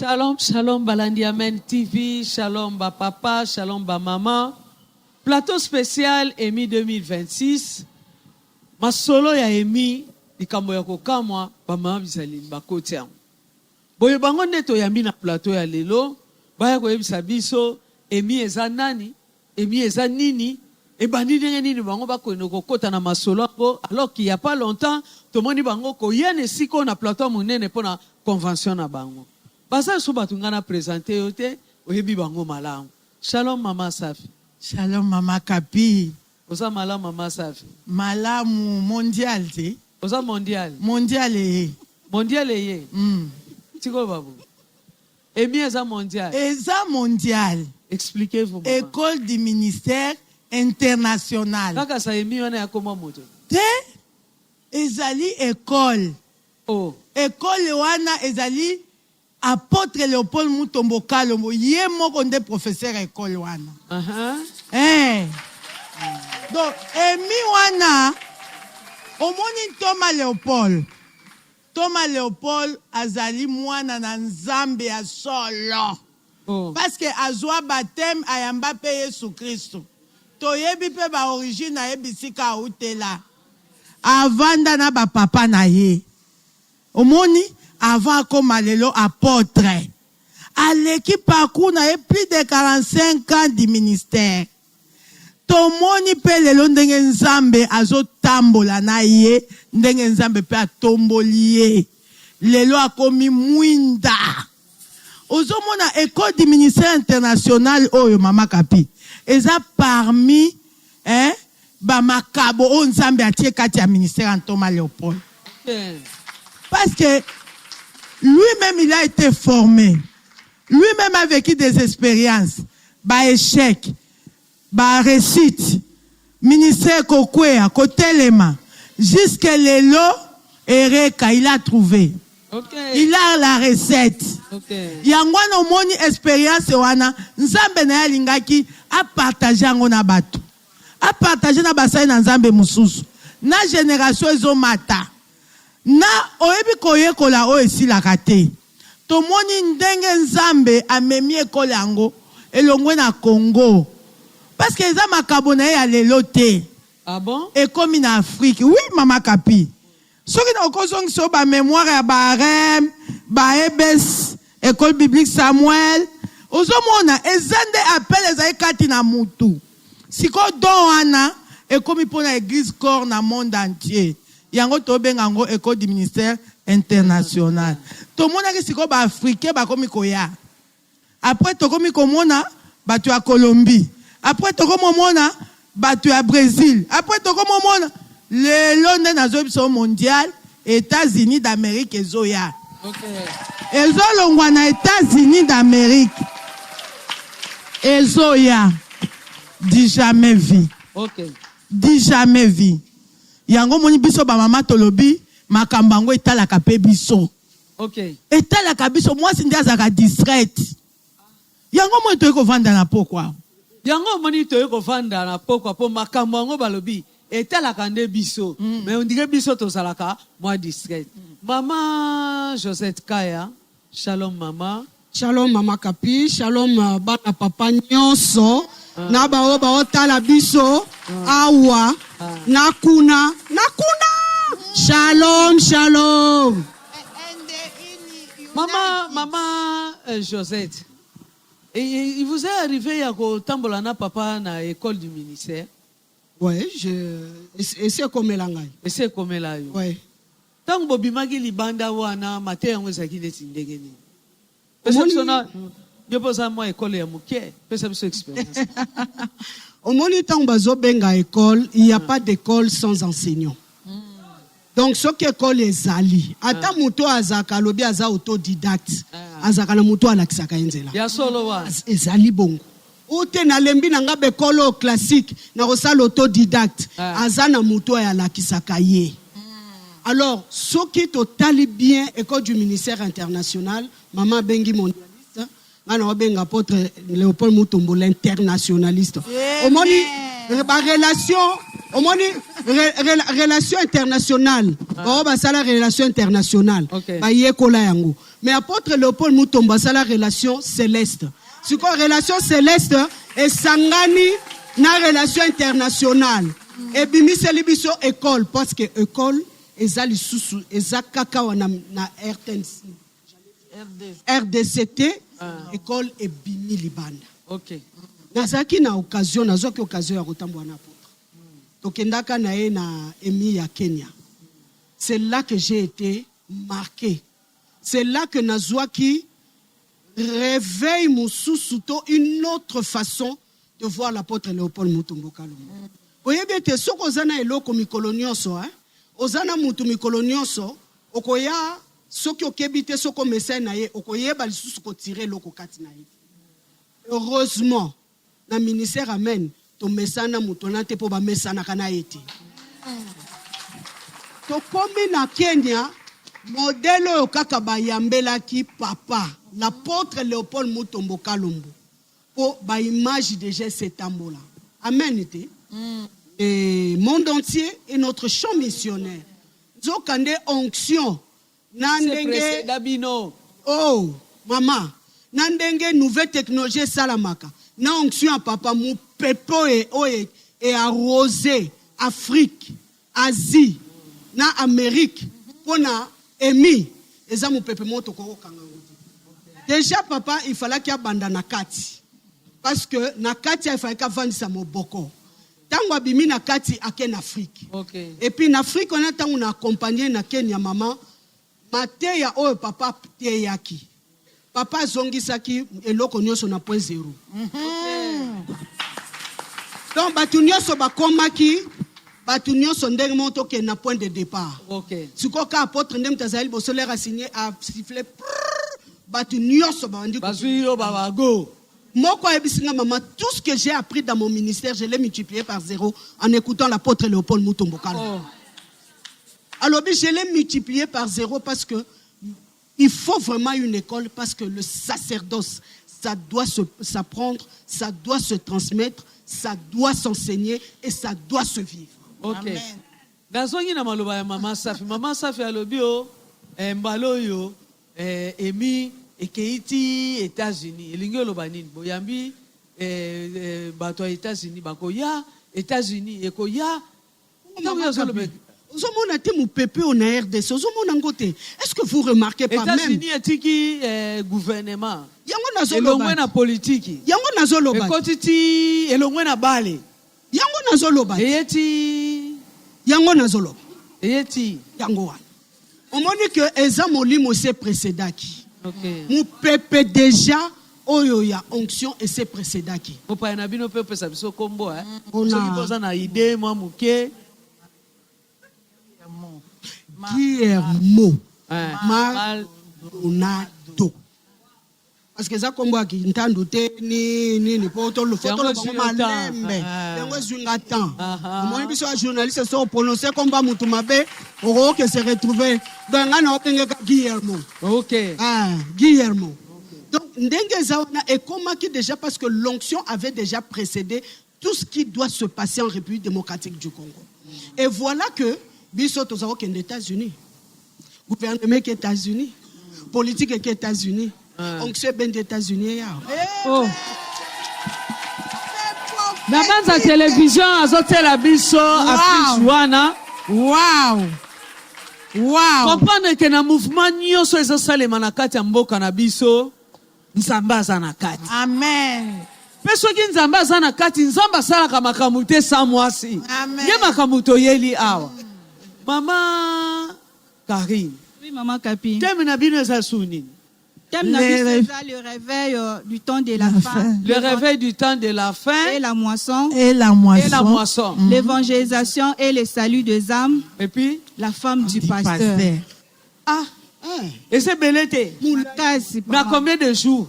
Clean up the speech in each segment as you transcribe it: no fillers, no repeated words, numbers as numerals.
Shalom, shalom, Balandi Amen TV, shalom, ba papa, shalom, ba maman. Plateau spécial EMI 2026. Ma solo ya EMI, ikambo ya kokamwa, ba mama bizali bakoti yango. Boye bango neto yambi na plateau ya lelo, baya koyebisa biso, EMI eza nani, EMI eza nini, et bandi nini bango bako kota na masolo ako, alors qu'il y a pas longtemps, tout le monde bango ko yene siko na plateau munene po na convention na bango. Basa so batungana présenter yote, oyebi bango malamu. Shalom mama Safi. Shalom mama Kapi. Oza malamu mama Safi. Malamu mondial te. Oza mondial. Mondial ye. Mondial ye. Tiko babu. EMI eza mondial. Eza mondial. Expliquez-vous. École du ministère international. Kaka sa EMI wana ya koma moto. Te ezali école. Oh. École wana ezali apôtre Léopold Mutombo Kalombo ye moko nde professeur école wana. Donc EMI wana omoni Thomas Léopold azali mwana na nzambe ya solo. Oh. Parce que azwa baptême ayamba pe Yesu Kristo. Toyebi pe ba origine na ebisika utela. Avanda na ba papa na ye. Omoni avant comme lelo apôtre. À l'équipe parcours na plus de 45 ans du ministère. Tomoni pe lelo ndenge nzambe azotambola na ye, ndenge nzambe pe atomboli ye. Lelo akomi mwinda. Ozomona école du ministère international oyo mama Kapi. Eza parmi ba makabo o nzambe atie kati ya ministère en Thomas Léopold. Parce que lui-même il a été formé. Lui-même a vécu des expériences, ba échec, ba réussite. Ministère kokwea, kotelema, jusque lelo ereka il a trouvé. Okay. Il a la recette. Okay. Yangwana omoni expérience wana nzambe na yalingaki a partager yango na bato. A partager na basai na nzambe mususu. Na génération ezomata. Na oyebi koyekola o esilaka te. Tomoni ndenge nzambe amemi ekole yango elongwe na Congo. Parce que eza makabo na ya lelo te. Ah bon? Ekomi na Afrique. Oui mama Kapi. Soki na okozongi so ba mémoire ya ba Arem, ba Ebes, école biblique Samuel, ozomona ezande appel ezai kati na mutu. Siko don wana ekomi pona église corps na monde entier. Yango to bengango école du ministère international. To mona ki siko ba africain ba komi koya. Après to komi komona batu ya Colombie. Après to komona batu ya Brésil. Après to komona le Londres nazo biso mondial, États-Unis d'Amérique ezoya. Okay. Ezolongwa na États-Unis d'Amérique. Ezoya. Dis jamais vu. Okay. Dis jamais vu. Yango moni biso ba mama tolobi makambango etalaka pe biso. Okay. Etalaka biso moi sindiaza ka distraite. Yango mo to ko vanda na pokwa. Yango moni to ko vanda na pokwa po makambango balobi. Et tel a candé biso, mais on dirait biso to salaka, moi discret. Maman Josette Kaya, shalom maman. Shalom mama Kapi, shalom bana papa nyonso, na bao bao tala biso, awa, nakuna. Shalom, shalom. Maman Josette, et il vous est arrivé à tambolana papa na école du ministère? Ouais, et c'est comme l'angai. Et c'est comme là. Ouais. Tant que Bobimagi libanda wana maté yango zakine tindegeni. Je pose à moi école ya muké, pesa biso expérience. Au moment tant bazo benga école, il n'y a pas d'école sans enseignant. Donc ce qui école est zali. Ata muto azaka lobi aza autodidacte. Azaka na muto alakisaka enzela. Ya solo wa. Ezali bongo. Oute na lembi na ngabe kolo classique na rosal autodidacte azana muto ya lakisaka ye. Alors ce qui est totalement bien école du ministère international maman bengi mondialiste ana benga apôtre Léopold Mutombo l'internationaliste. Omoni ba relation internationale. Oh ba sala relation internationale. Ba yekola yango. Mais apôtre Léopold Mutombo, c'est la relation céleste. C'est quoi relation céleste et sangani na relation internationale. Et bimi selibiso école parce que école ezali susu ezakaka wana na RDCT école et bimi libanda. OK. Nazaki na occasion nazoki occasion ya kotambola na apôtre. Tokendaka na ye na emi ya Kenya. C'est là que j'ai été marqué. C'est là que Nazwaki réveille Moussousouto une autre façon de voir l'apôtre Léopold Mutombo Kalombo. Vous voyez bien que ce qu'on a eloko mikolo nyonso, ozana mutu mikolo nyonso, okoya soki okebite soko message na ye, okoye ba lisusu ko tirer eloko kati na ye. Heureusement, na ministère amen, to mesana mutu na te po ba mesana kana ete. To komi na Kenya, modèle kaka bayambelaki papa, l'apôtre Léopold Mutombo Kalombo, pour ba image de Jésus Tambola. Amen été. Et monde entier est notre champ missionnaire. Zokande onction. Nandenge Dabino. Oh, maman. Nandenge nouvelle technologie salamaka. Na onction à papa mou pepo et arrosé Afrique, Asie, na Amérique. Pona emi eza mu pepe moto ko kanga. Déjà papa il fallait qu'il abandonne nakati. Parce que nakati il fallait qu'il vandisa moboko. Tango abimi na kati ake na Afrique. Okay. Et puis en Afrique on a tango na accompagné na Kenya maman mateya oyo papa te yaki. Papa zongisaki eloko nyonso na point zéro. Donc batu nyonso bakomaki batu nyonso ndenge moto ke na point de départ. Okay. Sikoka apôtre ndem tazali bosolera signé a siffler batu nyonso bandi Basuyo babago. Moko ebisinga maman, tout ce que j'ai appris dans mon ministère, je l'ai multiplié par 0 en écoutant l'apôtre Léopold Mutombo Kalombo. Alors, je l'ai multiplié par 0 parce que il faut vraiment une école, parce que le sacerdoce, ça doit s'apprendre, ça doit se transmettre, ça doit s'enseigner et ça doit se vivre. OK. Amen. Gazongi na maloba ya Maman Safi. Maman Safi alobi o mbalo yo emi ekeiti États-Unis. Elingi oloba nini boyambi bato ya États-Unis bakoya États-Unis ekoya. Ozomona te mu pepe on a RDC, ozomona ngote. Est-ce que vous remarquez pas même États-Unis etiki gouvernement. Yango nazoloba. Elongwe na politique. Yango nazoloba. Ekotiti elongwe na bale. Yango nazoloba. Eyeti Yango nazoloba. eyeti. Yango wana. Omoni que eza molimo se précédaki. OK. Mu pepe déjà oyo ya onction et se précédaki. Opa na bino pe pesa biso kombo On a- Soki boza na idée mwa muke. Guillermo Maldonado. Maldonado. Parce que ça kombo aki ntando te ni poto le photo le Yango bango zwinga malembe. temps. Yango zwinga temps. Ah. Omoni biso ya journaliste so prononcer comme ba mutu mabe oro que se retrouver dans ngana opengeka Guillermo. OK. Guillermo. Donc, ndenge zawana est qui déjà parce que l'onction avait déjà précédé tout ce qui doit se passer en République démocratique du Congo. Et voilà que biso tozao qui est aux États-Unis, gouvernement qui est aux États-Unis, politique qui est aux États-Unis, onction ben des États-Unis. Oh. Na banza télévision azotela biso affiche wana. Wow. Wow. Comprendre que na mouvement nyonso ezosalema na kati ya mboka na biso nzambe aza na kati. Amen. Mpe soki nzambe aza na kati nzambe asalaka makambo te sa mwasi. Amen. Ye makambo toyeli awa. Mama Karine. Oui, Maman Kapi. Teme na bino eza su nini? Thème na biso eza le réveil du temps de la fin. Le réveil du temps de la fin Et la moisson. Et la moisson. et la moisson. L'évangélisation et le salut des âmes. Et puis, La femme du pasteur. ah, et c'est belete. Kasi, Na papa. combien de jours?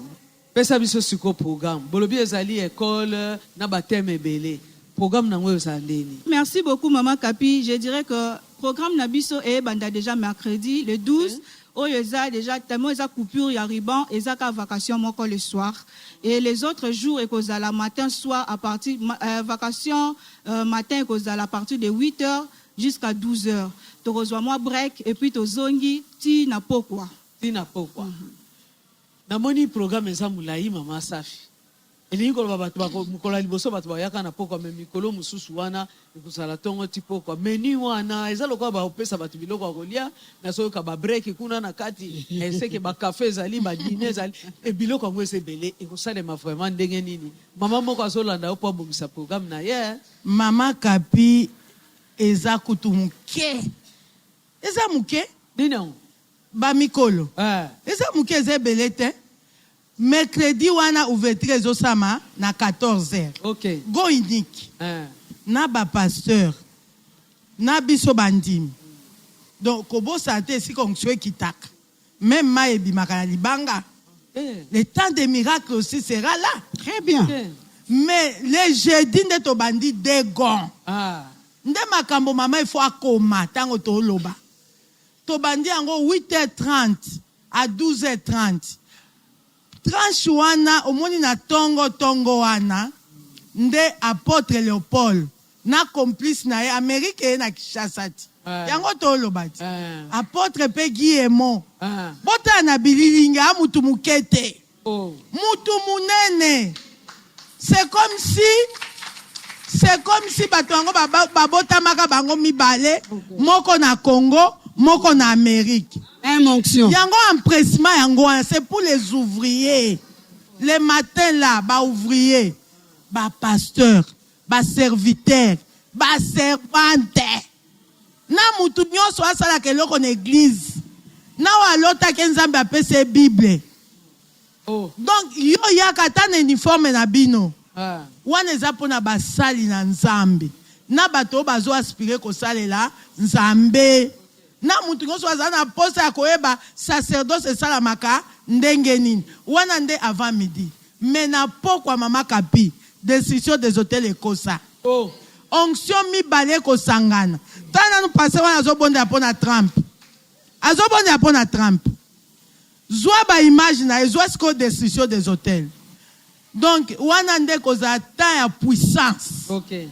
Pesa biso siko programme. Bolobi ezali école na bateme ebele. Programme nango ezandeni. Merci beaucoup, Maman Kapi. Je dirais que programme Nabiso est banda déjà mercredi, le 12. Eza déjà tellement eza coupure ya ruban eza ka vacation moko le soir et les autres jours ekozala matin soir à partir vacation matin ekozala à partir de 8h jusqu'à 12h. Tokozwa moi break et puis tozongi ti na pokwa. tina pokwa namoni programme eza mulai mama safi elingi koloba bato mokolo ya liboso bato bayaka na pokwa me mikolo mosusu wana ekozala ntongo ti pokwa meni wana eza lokola baopesa bato biloko ya kolia na soyoka babreki kuna na kati eseke bakafe ezali badine ezali biloko yango eza ebele ekosalema vraiment ndenge nini mama moko azolanda yo mpo abongisa programme na ye mama kapi eza kutu moke eza moke nini yango bamikolo eza moke eza ebele te mercredi wana ouverture ezosama na 14h. Okay. Go unique. Na ba pasteur. Na biso bandimi. Donc kobo santé si konkswe kitaka. Même ma ebimaka na libanga. Le temps des miracles aussi sera là. Très bien. Mais les jeudi nde to bandi degon. Nde makambo mama il faut akoma tango to loba. To bandi yango 8h30 à 12h30. Tranche wana omoni na tongo wana nde apôtre Léopold na complice na ye Amérique na Kinshasa ti yango toloba ti apôtre pe Guillemot bota na bililinga mutu mukete mutu munene c'est comme si bato yango babotamaka bango mibale moko na Congo moko na Amérique. Onction. Yango empressement yango c'est pour les ouvriers. Les matins là, ba ouvriers, ba pasteurs, ba serviteurs, ba servantes. Na mutu nyonso asala keloko na église. Na walota ke Nzambe apese Bible. Donc yo yakata na uniforme na bino. Wana eza pona basali na Nzambe. Na bato bazo aspirer ko salela Nzambe. Na mutu nyonso aza na poste ya koyeba sacerdoce esalamaka ndenge nini wana nde avant midi mais na pokwa mama kapi décision des hôtels ekosa onction mibale kosangana tana no passé wana azobonda pona Trump zwa ba image na ezwa siko décision des hôtels donc wana nde koza temps ya puissance. Okay.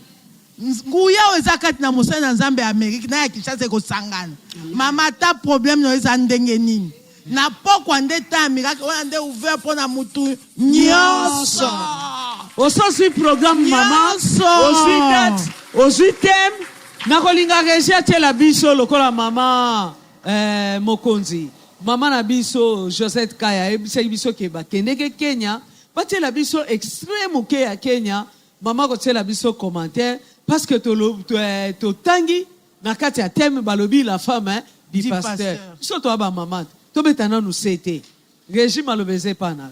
Nguya eza kati na mosala na Nzambe ya Amérique na ya Kinshasa kosangana mama ta problème no eza ndenge nini na pokwa nde ta miracle wana nde ouvert pona mutu nyonso ososui programme mama osui date osui thème nakolinga regia tiela biso lokola mama mokonzi mama na biso Josette Kaya ebisaki biso ke bakendeke Kenya batiela biso extrait moke ya Kenya mama kotiela biso commentaire parce que to tangi na kati ya thème balobi la femme du pasteur so to aba mama to betana nous c'était régime alobeze pana.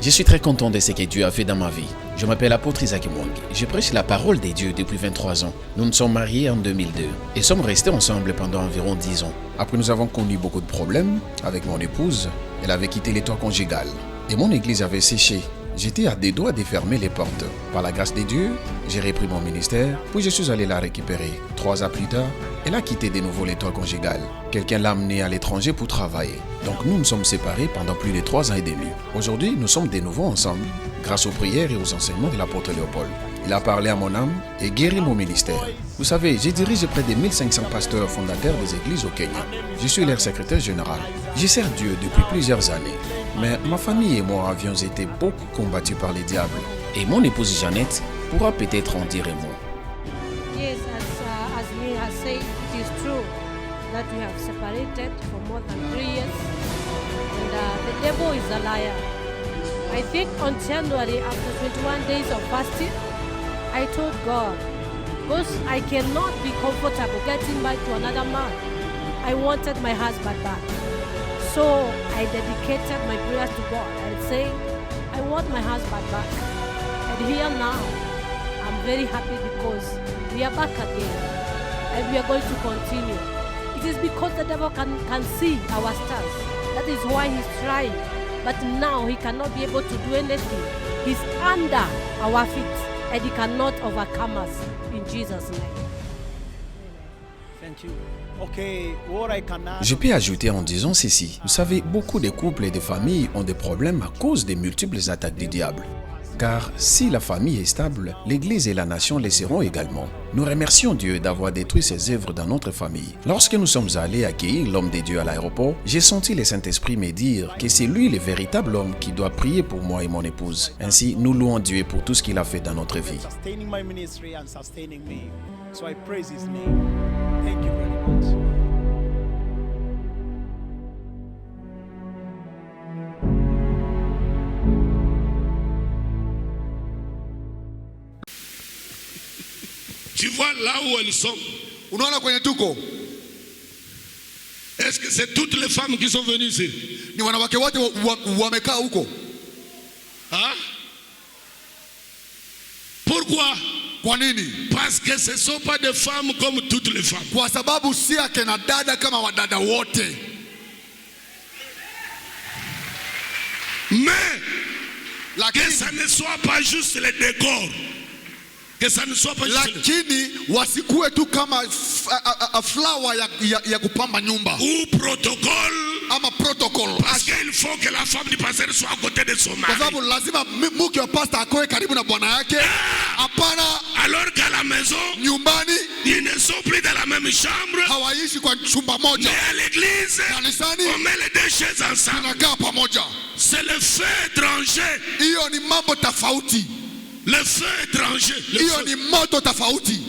Je suis très content de ce que Dieu a fait dans ma vie. Je m'appelle apôtre Isaac Mwangi. Je prêche la parole de Dieu depuis 23 ans. Nous nous sommes mariés en 2002 et sommes restés ensemble pendant environ 10 ans. Après, nous avons connu beaucoup de problèmes avec mon épouse. Elle avait quitté l'état conjugal et mon église avait séché. J'étais à des doigts de fermer les portes. Par la grâce de Dieu, j'ai repris mon ministère, puis je suis allé la récupérer. 3 ans plus tard, elle a quitté de nouveau l'état conjugal. Quelqu'un l'a amenée à l'étranger pour travailler. Donc nous nous sommes séparés pendant plus de 3 ans et demi. Aujourd'hui, nous sommes de nouveau ensemble, grâce aux prières et aux enseignements de l'apôtre Léopold. Il a parlé à mon âme et guéri mon ministère. Vous savez, je dirige près de 1500 pasteurs fondateurs des églises au Kenya. Je suis leur secrétaire général. Je sers Dieu depuis plusieurs années. Mais ma famille et moi avions été beaucoup combattus par les diables. Et mon épouse Jeannette pourra peut-être en dire un mot. Yes, as me has said, it is true that we have separated for more than 3 years. And the devil is a liar. I think on January, after 21 days of fasting, I told God, because I cannot be comfortable getting back to another man. I wanted my husband back. So I dedicated my prayers to God and saying, I want my husband back. And here now, I'm very happy because we are back again and we are going to continue. It is because the devil can see our stance. That is why he's trying. But now he cannot be able to do anything. He's under our feet and he cannot overcome us in Jesus' name. Thank you. Okay, what I can add... Je peux ajouter en disant ceci. Vous savez, beaucoup de couples et de familles ont des problèmes à cause des multiples attaques du diable. Car si la famille est stable, l'Église et la nation le seront également. Nous remercions Dieu d'avoir détruit ses œuvres dans notre famille. Lorsque nous sommes allés accueillir l'homme de Dieu à l'aéroport, j'ai senti le Saint-Esprit me dire que c'est lui le véritable homme qui doit prier pour moi et mon épouse. Ainsi, nous louons Dieu pour tout ce qu'il a fait dans notre vie. Sustaining my ministry and sustaining me. So I praise his name. Thank you very much. Tu vois là où elles sont. Unaona kwenye tuko? Est-ce que c'est toutes les femmes qui sont venues ici? Ni wanawake wote wamekaa huko. Hein? Pourquoi? Kwa nini? Parce que ce ne sont pas des femmes comme toutes les femmes. Kwa sababu si akina dada kama wadada wote. Mais que ça ne soit pas juste le décor. Que ça ne soit pas juste lakini wasikue tu kama flower ya kupamba nyumba. Ou protocole. Ama protocol. Parce qu'il faut que la femme du pasteur soit à côté de son mari. Kwa sababu lazima mke wa pastor akoe karibu na bwana yake. Hapana. Alors qu'à la maison, nyumbani, ils ne sont plus dans la même chambre. Hawaishi kwa chumba moja. Mais à l'église, kanisani, on met les deux chaises ensemble. Tunakaa pamoja. C'est le feu étranger. Hiyo ni mambo tofauti. Le feu étranger. Hiyo ni moto tofauti.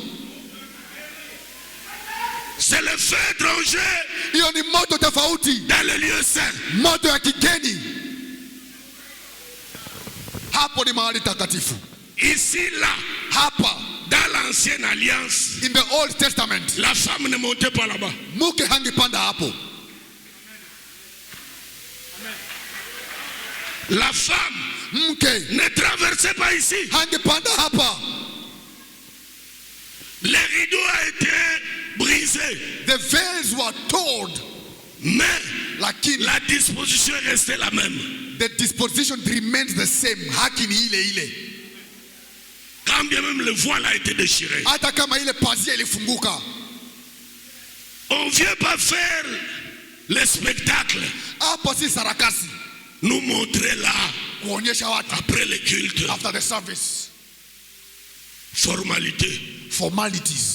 C'est le feu étranger. Hiyo ni moto tofauti. Dans le lieu saint. Moto ya kigeni. Hapo ni mahali takatifu. Ici là. Hapa. Dans l'ancienne alliance. In the Old Testament. La femme ne montait pas là-bas. Mke hangepanda hapo. La femme ne traversait pas ici. Hangepanda hapa. Les rideaux a été brisés. The veils were torn. Mais la disposition est restée la même. The disposition remains the same. Haki ni ile ile. Quand bien même le voile a été déchiré. Hata kama ile pazia ilifunguka. On ne vient pas faire le spectacle. Hapa si sarakasi. Nous montrer là. Kuonyesha watu. Après le culte. After the service. Formalities.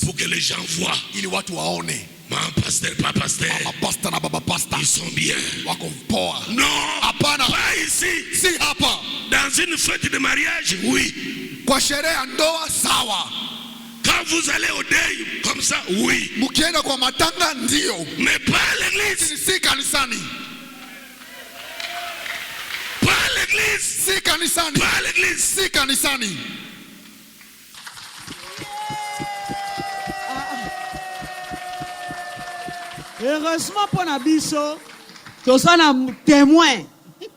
Pour que les gens voient. Ili watu waone. Mama pasteur, papa pasteur. Mama pastor na baba pastor. Ils sont bien. Wako poa. Non. Hapana. Pas ici. Si hapa. Dans une fête de mariage, oui. Kwa sherehe ya ndoa sawa. Quand vous allez au deuil comme ça, oui. Mukienda kwa matanga ndio. Mais pas à l'église. Si kanisani. Pas à l'église. Si kanisani. Pas à l'église. Si kanisani. Heureusement pour Nabiso, toza na témoin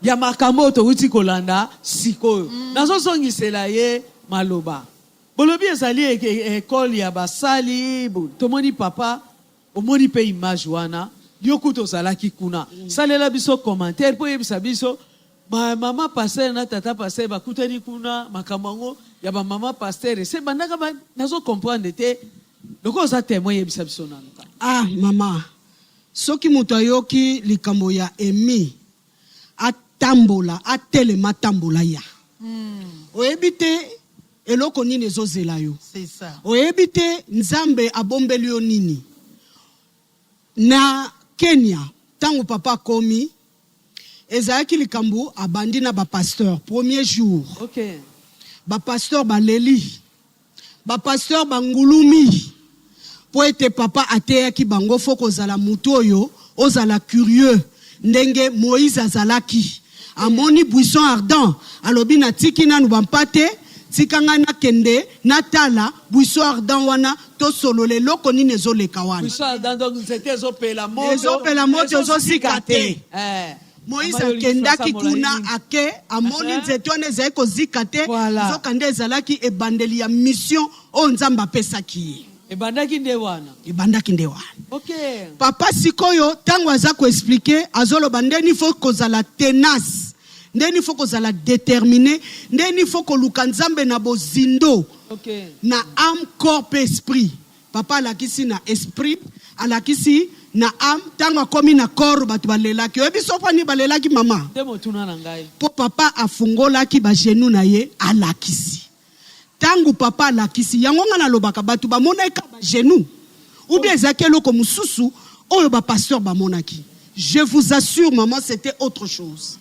ya makambo touti kolanda sikoyo. Nazo songisela ye maloba. Bolobi ezali école ya basali, tomoni papa, omoni pe image wana, yoku tozalaki kuna. Salela biso commentaire po yebisa biso mama pasteur na tata pasteur bakutani kuna makambo ya ba mama pasteur se bandaka ba nazo comprendre te. Loko za témoin yebisa biso nanu. Ah mama. Soki moto ayoki likambo ya emi atambola atelema tambola ya oyebi te eloko nini ezozela yo. C'est ça. Oyebi te nzambe abombeli yo nini. Na Kenya tango papa komi ezalaki likambo abandi na ba pasteur premier jour. OK. Ba pasteur baleli. Ba pasteur bangulumi. Po ete papa ateyaki bango foko zala mutu oyo ozala curieux ndenge Moïse azalaki amoni buisson ardent alobi na tiki nanu bampate tikanga na kende natala buisson ardent wana to solo le loko nini ezoleka wana buisson ardent donc c'était ezopela moto ezopela moto ezozikate Moïse akendaki kuna ake amoni nzete wana ezali kozika te zokande ezalaki ebandeli ya mission oyo nzambe apesaki ebandaki nde wana. Okay. Papa sikoyo tango aza ko expliquer azoloba ndeni faut kozala tenace. Ndeni faut kozala déterminé, ndeni faut ko luka nzambe na bozindo. Okay. Na âme, corps et esprit. Papa alakisi na esprit, alakisi na am tanga komi na corps batu balelaki oyebi sofani balelaki mama nde motuna na ngai po papa afungolaki ba genou na ye alakisi tangu papa alakisi yango nga nalobaka batu bamonaka ba genou ou bien ezaki eloko mosusu oyo ba pasteur bamonaki. Je vous assure maman c'était autre chose.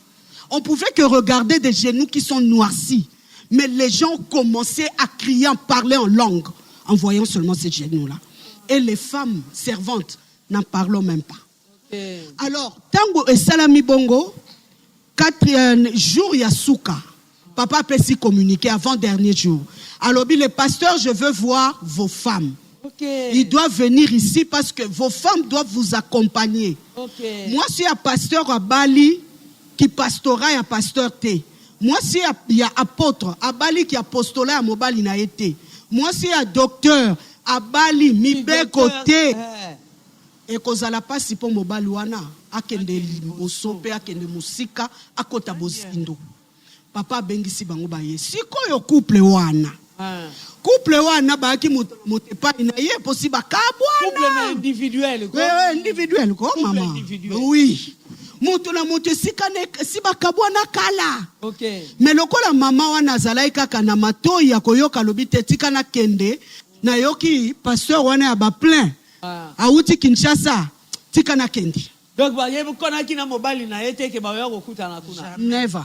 On pouvait que regarder des genoux qui sont noircis, mais les gens commençaient à crier, à parler en langue en voyant seulement ces genoux là. Et les femmes servantes n'en parlons même pas. Okay. Alors, tango et salami bongo, 4 jours yasuka, papa peut s'y communiquer avant dernier jour. Alors, les pasteurs, je veux voir vos femmes. Okay. Ils doivent venir ici parce que vos femmes doivent vous accompagner. Okay. Moi, si un pasteur à Bali qui pastora et un pasteur T. Moi, si il y a apôtre à Bali qui apostolat à Mobali n'a été. Moi, si il y a docteur à Bali, mibe côté. Et kozala pasi po mobali wana akende bosope akende musika akota bosindo papa bengisi bango baye sikoyo couple wana baaki motepa ina ye possible kabwana couple na individuel ko individuel ko mama oui mutu na mutu sikane siba kabwana kala. Okay. Mais lokola mama wana zalai kaka na matoi ya koyoka lobite tika na kende na yoki pasteur wana ya ba plein. Auti Kinshasa tika na kendi. Donc ba yebu kona kina mobali na yete ke ba yo kuta na kuna. Never.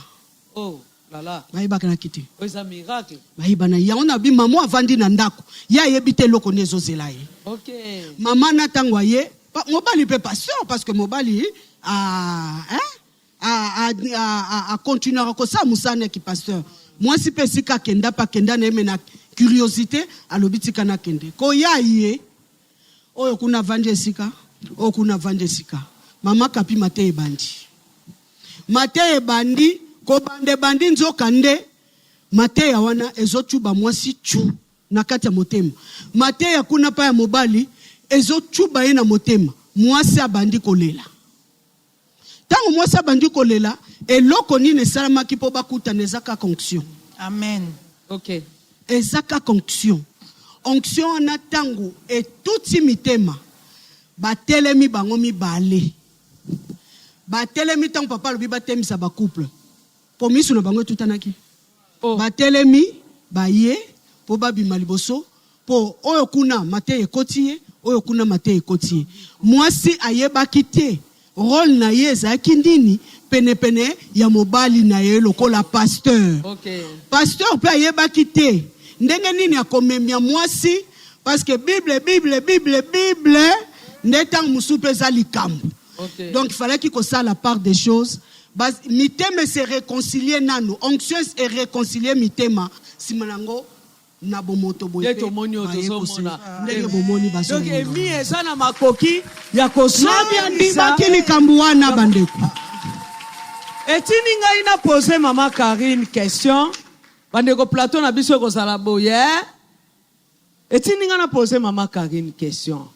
Oh lala. Ba iba kana kiti. Oh c'est un miracle. Ba iba na ya ona bi mama avandi na ndako. Ya yebite loko nezo zelaye. Okay. Mama na tangwa ye mobali peut pas sûr parce que mobali a continuer à ça musane ki pasteur. Moi si pesika kenda pa kenda na mena curiosité alobitika na kende. Ko ya ye oyo kuna vanje sika oyo kuna vanje sika mama kapi mate ebandi ko bandi nzoka nde mate ya wana ezochuba mwasi chu na kati ya motema mate ya kuna pa ya mobali ezochuba ye na motema mwasi abandi kolela tango mwasi abandi kolela eloko nini esalamaki po bakuta nezaka onction. Amen. Okay. Ezaka onction. Onction na tango et tout mitema batelemi bango mibale batelemi tango papa lobi batemisa ba couple po misu na bango tutanaki batelemi baye po babima liboso po oyo kuna mate ekotie oyo kuna mate ekotie mwasi ayebaki te rôle na ye ezaki ndini pene ya mobali na ye lokola pasteur. Okay. Pasteur pe ayebaki te ndenge nini akomemia mwasi parce que Bible n'étant musupe za likambo. Okay. Donc il fallait qu'il ça la part des choses. Mitema se réconcilier nanu, onction et réconcilier mitema simanango na bomoto boye. Donc emi eza na makoki ya kosala ndibaki likambo wana bandeko. Etini ngai na poser maman Karine question. Bandeko plateau na biso kozala boye. Etini ngai na poser maman Karine question.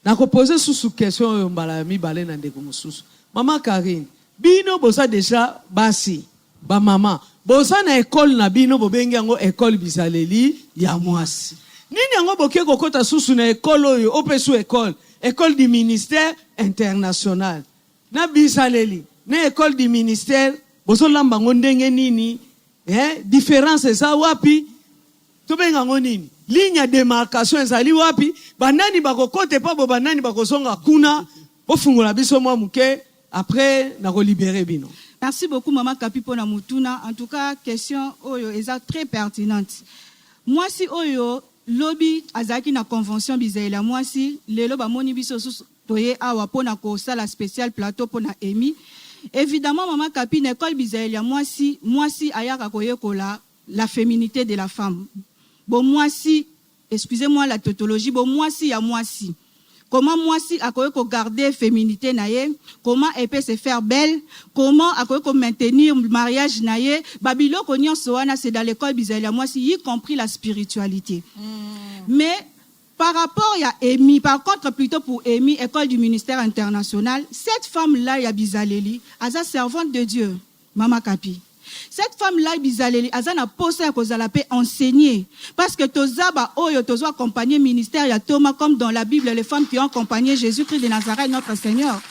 Na ko poser sous question yo mbala mibale na ndeko mususu. Maman Karine, bino bosa déjà basi ba maman. Bosa na école na bino bobengi yango école bizaleli ya mwasi. Nini yango boke kokota susu na école oyo opesu école du ministère international. Na bizaleli na école du ministère boso lamba ndenge nini différence eza wapi tobenga ngo nini ligne de démarcation ezali wapi banani bakokote pa bo banani bakosonga kuna bofungola biso mwa muke après na ko libérer bino. Merci beaucoup maman Kapi pona mutuna. En tout cas question oyo eza très pertinente. Moi si oyo lobby azaki na convention bizaela moi si lelo ba moni biso toye awa pona ko sala spécial plateau pona Emi. Évidemment maman Kapi na école bizaela moi si ayaka koyekola la féminité de la femme. Bon moi si excusez-moi la tautologie bon moi si ya moi si. Comment moi si a ko garder féminité naye, comment elle peut se faire belle, comment a ko maintenir mariage naye, babilo ko nyonso wana c'est dans l'école bizaela moi si y compris la spiritualité. Mais par rapport à Emi, par contre plutôt pour Emi, école du ministère international, cette femme là ya bizaleli, as a servante de Dieu, Mama Kapi. Cette femme-là, bizaleli, azana posa ya kozala pe enseigner. Parce que tozaba oyo tozo accompagner ministère ya Thomas, comme dans la Bible, les femmes qui ont accompagné Jésus-Christ de Nazareth, notre Seigneur.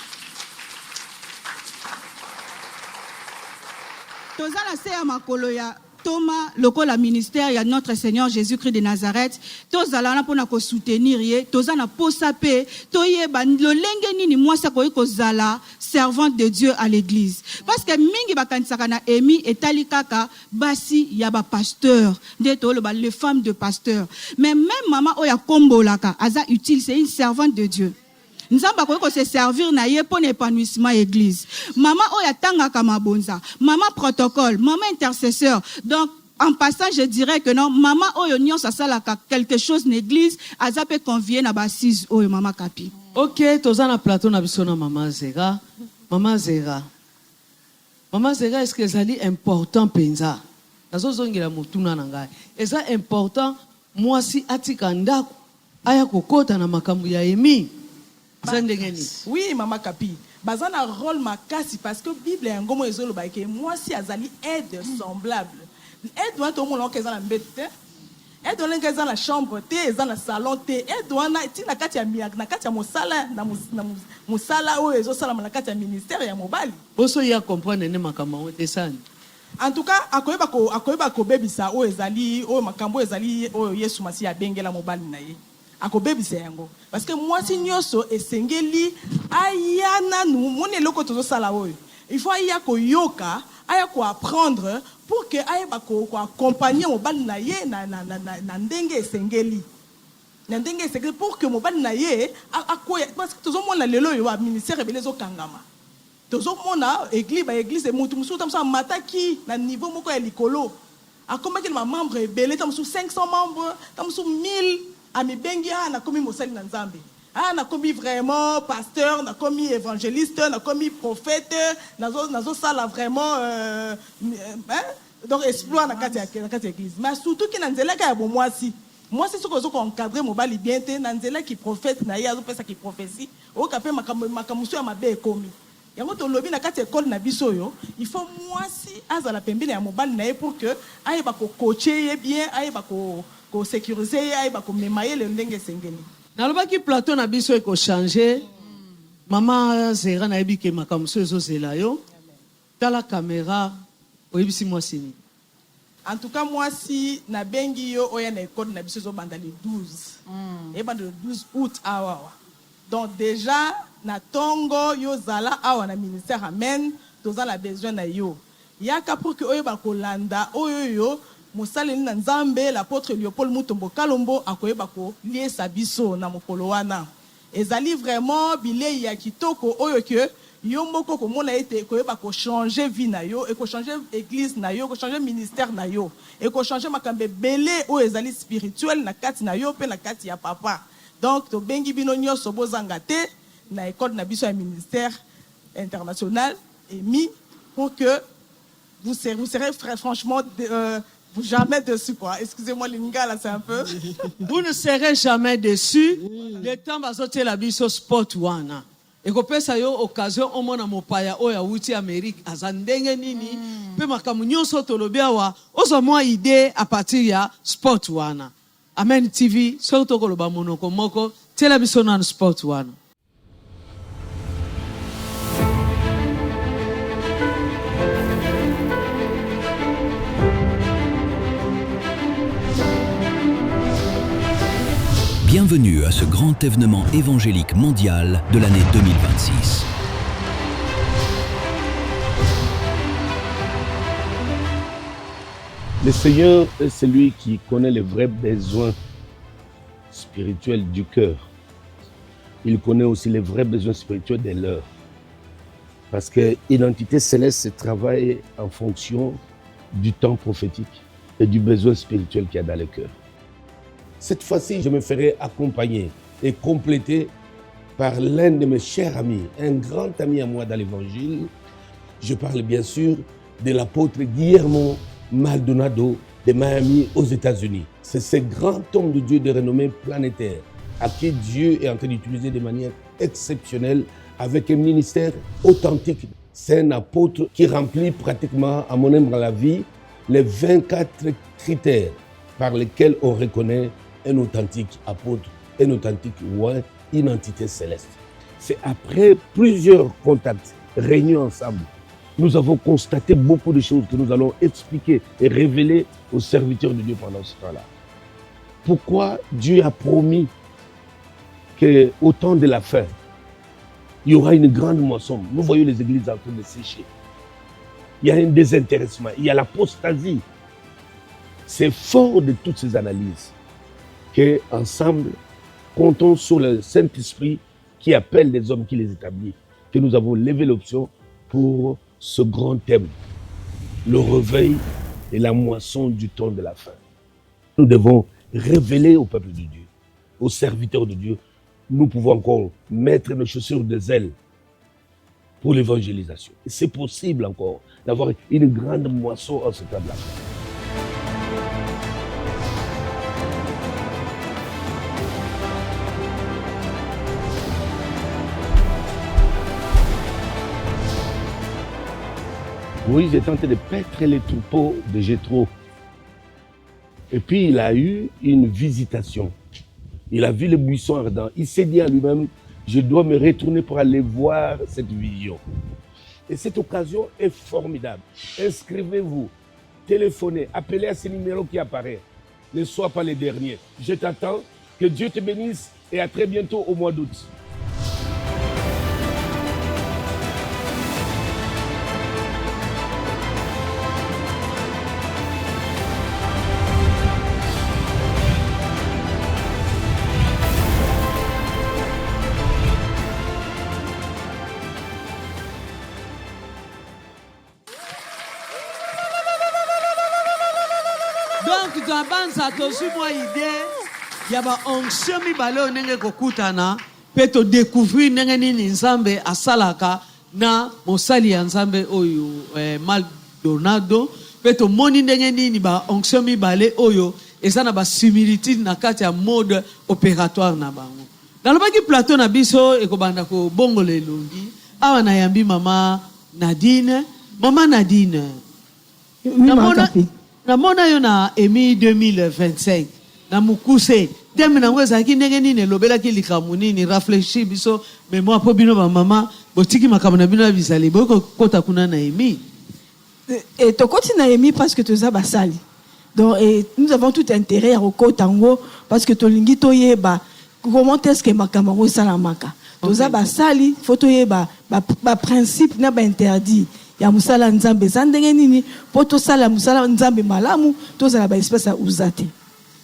Tozala se ya makolo ya Thomas, lokola ministère ya notre Seigneur Jésus-Christ de Nazareth, tozala na pona ko soutenir ye, tozana posa pe, toyeba lolenge nini mwasa ko kozala servante de Dieu à l'église. Parce que mingi bakanisaka na emi etali kaka basi ya ba pasteur, de tolo ba les femmes de pasteur. Mais même maman oya kombolaka, aza utile, c'est une servante de Dieu. Nzamba ko se servir na ye pour l'épanouissement église. Maman oya tangaka mabonza, maman protocole, maman intercesseur. Donc en passant, je dirais que non, maman oyo nyon sa salaka quelque chose l'église, azape convier na basise oyo maman kapi. OK, tozana plateau na biso na maman Zera. Maman Zera. Maman Zera, est-ce que c'est important penza? Nazo zongela mutuna na ngai. Est-ce important moi si atika ndako aya kokota na makambo ya emi? Oui, Maman Kapi. Bazana rôle makasi parce que Bible est un gomo ezolo ba ke moi si azali aide semblable. Aide doit tout monde que za na mbete. Aide doit que za na chambre te, za na salon te. Aide doit na ti na kati ya miak na kati ya mosala na mosala o ezo sala na kati ya ministère ya mobali. Boso ya comprendre ne makambo te sani. En tout cas, akoyeba ko bebisa o ezali o makambo ezali o Yesu Masi ya bengela mobali na ye. Akobebisa yango parce que moi si nyoso esengeli aya nanu mone loko tozo sala oyo il faut aya ko yoka aya ko apprendre pour que aya ba ko accompagner mobali na ye na ndenge esengeli pour que mobali na ye akoya parce que tozo mona lelo yo ministère belezo kangama tozo mona église e mutu musu tamsa mataki na niveau moko ya likolo akomaki ma membre belé tamsu 500 membres tamsu 1000 ami bengi na komi mosali na nzambe na komi vraiment pasteur na komi évangéliste na komi prophète nazo sala vraiment donc exploit na kati église mais surtout ki na nzela ka ya bomwasi mwasi soko zo ko encadrer mobali bien te na nzela ki prophète na ya zo pesa ki prophétie o ka pe makamusu ya mabe komi yango to lobi na kati école na biso yo il faut mwasi azala pembele ya mobali na ye pour que ayeba ko coacher bien ayeba ko sécuriser ayeba ko memaye le ndenge sengeli nalobaki plateau na biso eko changer maman Zera na yebi ke makamso ezozela yo tala caméra oyebisi mwasi ni en tout cas mwasi na bengi yo oya na école na biso zo banda le 12 et banda le 12 août awa donc déjà na tongo yo zala awa na ministère amen toza la besoin na yo yaka pour que oyeba kolanda oyo Mosaleli na Nzambe l'apôtre Léopold Mutombo Kalombo akoyeba ko liesa biso na mokolo wana ezali vraiment bilei ya kitoko oyo ke yo moko ko mona ete koyeba ko changer vie na yo et ko changer église na yo ko changer ministère na yo et ko changer makambe belé o ezali spirituel na kati na yo pe na kati ya papa donc to bengi bino nyonso bozanga te na école na biso ya ministère international EMI pour que vous serez franchement vous jamais dessus quoi. Excusez-moi l'ingala c'est un peu. Vous ne serez jamais déçus. Le temps va sortir la biso sport wana. Et ko pesa yo occasion au mona mopaya o ya wuti Amérique azandenge nini pe makamu nyonso tolobia wa ozo moi idée à partir ya sport wana. Amen TV surtout ko loba monoko moko tela biso na sport wana. Bienvenue à ce grand événement évangélique mondial de l'année 2026. Le Seigneur est celui qui connaît les vrais besoins spirituels du cœur. Il connaît aussi les vrais besoins spirituels des leurs. Parce que l'identité céleste se travaille en fonction du temps prophétique et du besoin spirituel qu'il y a dans le cœur. Cette fois-ci, je me ferai accompagner et compléter par l'un de mes chers amis, un grand ami à moi dans l'évangile. Je parle bien sûr de l'apôtre Guillermo Maldonado de Miami aux États-Unis. C'est ce grand homme de Dieu de renommée planétaire à qui Dieu est en train d'utiliser de manière exceptionnelle avec un ministère authentique. C'est un apôtre qui remplit pratiquement, à mon humble avis, les 24 critères par lesquels on reconnaît un authentique apôtre, un authentique roi, une entité céleste. C'est après plusieurs contacts réunis ensemble, nous avons constaté beaucoup de choses que nous allons expliquer et révéler aux serviteurs de Dieu pendant ce temps-là. Pourquoi Dieu a promis qu'au temps de la fin, il y aura une grande moisson. Nous voyons les églises en train de sécher. Il y a un désintéressement, il y a l'apostasie. C'est fort de toutes ces analyses qu'ensemble, comptons sur le Saint-Esprit qui appelle les hommes, qui les établit, que nous avons levé l'option pour ce grand thème, le réveil et la moisson du temps de la fin. Nous devons révéler au peuple de Dieu, aux serviteurs de Dieu, nous pouvons encore mettre nos chaussures de zèle pour l'évangélisation. C'est possible encore d'avoir une grande moisson en ce temps de la fin. Moïse est tenté de paître les troupeaux de Jéthro. Et puis il a eu une visitation. Il a vu le buisson ardent. Il s'est dit à lui-même, je dois me retourner pour aller voir cette vision. Et cette occasion est formidable. Inscrivez-vous, téléphonez, appelez à ce numéro qui apparaît. Ne sois pas les derniers. Je t'attends. Que Dieu te bénisse et à très bientôt au mois d'août. Donc twabanza tozwi mwa idée ya baonction mibale oyo ndenge kokutana mpe todécouvrir ndenge nini nzambe asalaka na mosali ya nzambe oyo Maldonado mpe tomoni ndenge nini baonction mibale oyo eza na basimilitude na kati ya mode opératoire na bango. Nalobaki plateau na biso ekobanda kobongola elongi awa nayambi mama Nadine. Mama Nadine, namona yo na EMI 2025 na mukuse teme nango ezalaki ndenge nini elobelaki likambo nini raflechi biso mémoire po bino bamama botiki makambo na bino ya bizali bokokota kuna na EMI. Et tokoti na EMI parce que toza basali. Donc nous avons tout intérêt à okota ngo parce que tolingi toyeba comment est-ce que makambo salamaka. Toza basali faut toyeba ba principe na ba interdit. Ya musala nzambe zandenge nini poto sala musala nzambe malamu tozala ba espèce ya uzate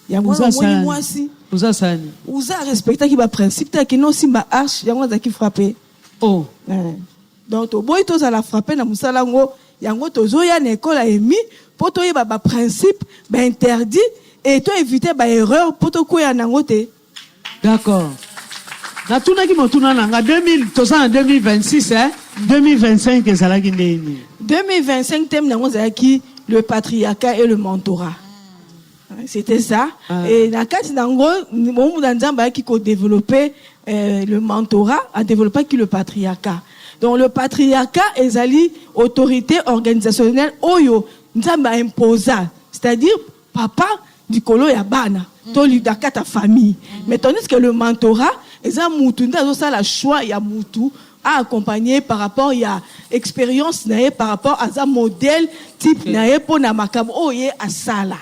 ya mwana mwasi uzasani uza respecta ki ba principe ta ki non simba arche ya mwana ki frapper donc to boy tozala frapper na musala ngo yango tozoya na école EMI poto yeba ba principe ba interdit et to éviter ba erreur poto koya nango te. D'accord. Na tunaki motuna nanga 2000 toza en 2026 2025 ezalaki ndeni 2025 thème nango ezalaki le patriarcat et le mentorat. C'était ça. Et na kati nango momu na nzamba ki ko développer le mentorat a développé qui le patriarcat. Donc le patriarcat ezali autorité organisationnelle oyo nzamba imposa, c'est-à-dire papa du kolo ya bana to lidaka ta famille. Mais tandis que le mentorat eza mutu ndazo ça la choix ya mutu à accompagner par rapport à expérience nae par rapport à un modèle type nae pour na makam oye asala.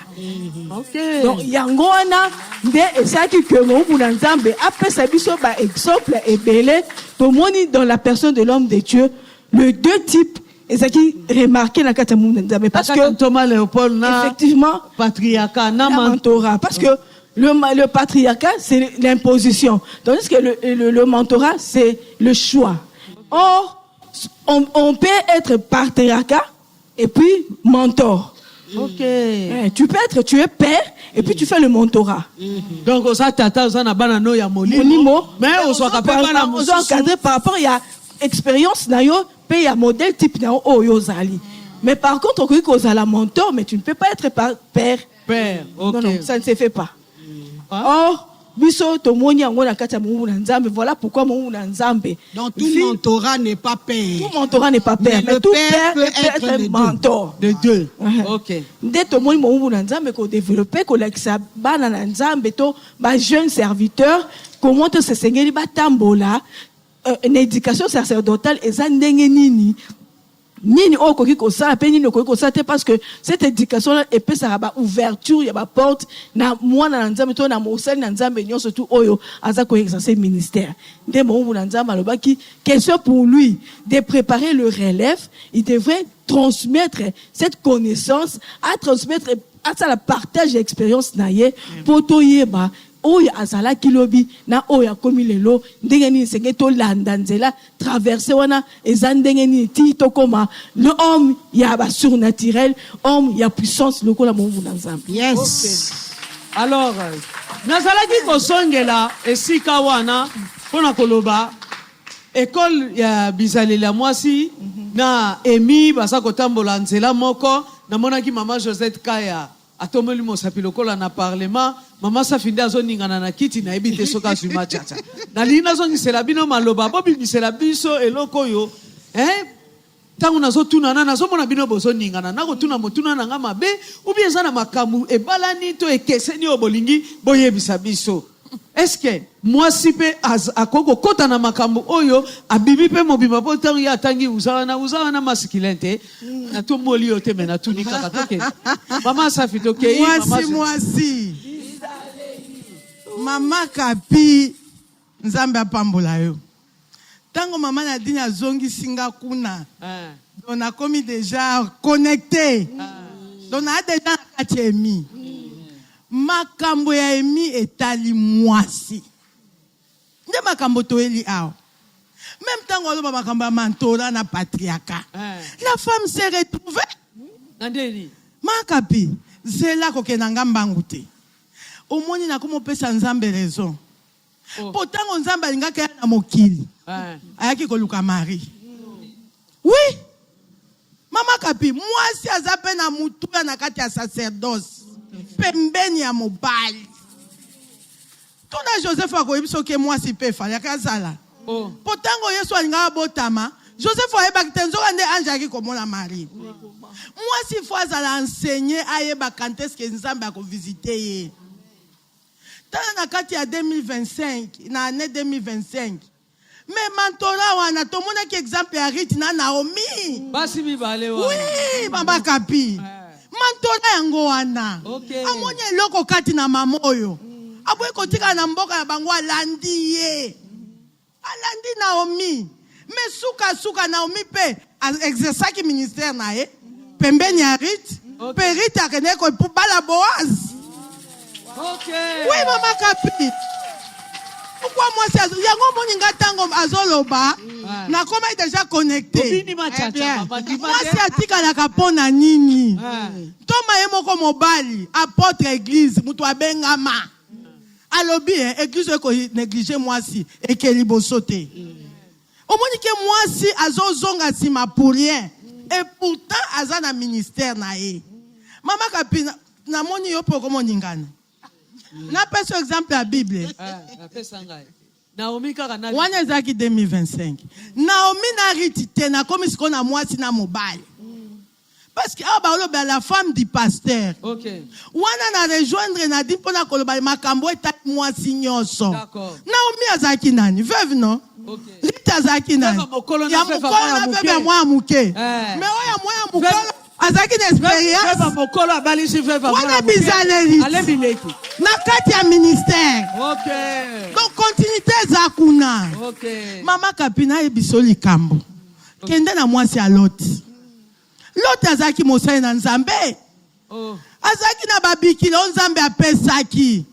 OK. Donc yango wana nde esaki que mo na nzambe après ça biso ba exemple ebele to moni dans la personne de l'homme de Dieu le deux types esaki remarqué na kata mo nzambe parce que Thomas Léopold na effectivement patriarcat na mentorat parce que le patriarcat c'est l'imposition tandis que le mentorat c'est le choix. Or, on peut être patriarcat et puis mentor. OK. Tu es père et puis tu fais le mentorat. Donc, on tata on a banano ya molimo. Mais on soit capable encadrer par rapport à expérience na yo, pe ya modèle type na o yo zali. Mais par contre, on dit qu'on a la mentor, mais tu ne peux pas être père. Père, OK. Non, ça ne se fait pas. Or, biso tomoni yango na kati ya Mungu na Nzambe. Voilà pourquoi Mungu na Nzambe. Donc tout mentorat n'est pas père. Tout mentorat n'est pas père, mais tout père peut être mentor. De deux. OK. Nde tomoni Mungu na Nzambe ko développer ko lakisa bana na Nzambe to ba jeune serviteur comment te sengeli batambola une éducation sacerdotale eza ndenge nini nini okoki kosala pe nini okoki kosala te parce que cette éducation là epesaka ba ouverture ya ba porte na mwana na Nzambe to na mosali na Nzambe nyonso tu oyo aza ko exercer ministère. Nde Mungu na Nzambe alobaki question pour lui de préparer le relève, il devrait transmettre cette connaissance, à transmettre à ça la partage d'expérience na ye poto yeba oya azala kilobi na oya komi lelo ndenge ni senge to landa nzela traverser wana eza ndenge ni ti to koma le homme ya ba surnaturel homme ya puissance lokola Mungu na Nzambe. Yes. Okay. Alors nazalaki kosongela esika wana pona koloba école ya bizalela mwasi na emi basa kotambola nzela moko namonaki mama Josette Kaya atomeli mosapi lokola na parlement mama Safinde azoningana na kiti na ebite soka zuma chacha na lina zongisela bino maloba bobi bisela biso eloko yo tangu nazotuna na nazomona bino bozoningana na kotuna motuna na nga mabe ubi eza na makamu ebalani to ekeseni obolingi boyebisa biso. Est-ce que moi si pe akoko kota na makambo oyo abibi pe mobima po tangi ya tangi uzawa na masculinte na to moli yote mena tunika katoke mama Safito ke mwasi mama Kapi Nzambe apambola yo tango mama Nadine azongi singa kuna on a commis déjà connecté on a déjà kachemi makambo ya emi etali mwasi nde makambo toeli awa même temps oloba makambo ya mentorat na patriarcat la femme s'est retrouvée nandeni Makapi zela kokenda ngambangu te omoni na komopesa Nzambe raison pourtant Nzambe alingaka ya na mokili ayaki koluka mari oui mama Kapi mwasi aza pe na mutuya na kati ya sacerdoce pembeni ya mobali tona Joseph akoyebiso ke mwasi pe fali akazala potango Yesu alinga botama Joseph ayebaki te nzoka nde ange aki komona Marie mwasi fo azala enseigné ayeba quand est-ce que Nzambe akovisite ye tana na kati ya 2025 na année 2025 mais mentorat wana tomonaki exemple ya Ruth na Naomi basi mibale wana oui mama Kapi mentorat yango wana amoni eloko kati na mama oyo aboyi kotika na mboka ya bango alandi ye alandi Naomi mais suka Naomi pe exerçaki ministère na ye pembeni ya Ruth pe Ruth akende ko bala Boaz oui mama Kapi pourquoi moi c'est yango moninga tango azoloba na koma déjà connecté moi c'est atika la kapona nini toma ye moko mobali apôtre église muto abengama alobi église ko négliger moi si et que liboso te omoni ke moi si azozonga sima pour rien et pourtant azana ministère na ye mama Kapi na moni yo poko moningana na pesa exemple la Bible Naomi kaka na wana ezaki 2025 Naomi na Ruth te na komi siko na mwasi na mobali parce que ba la femme du pasteur wana na rejoindre na di pona koloba makambo eta mwasi nyonso Naomi azaki nani veuve non Ruth azaki nani ya mokolo na veuve mwa muke mais oya mwa mukolo azaki na expérience veuve mokolo abalisi veuve wana bizaleli na kati ya ministère donc continuité za kuna mama Kapi na yebiso likambo kende na mwasi ya Loti azaki mosali na Nzambe azaki na babikilo Nzambe apesaki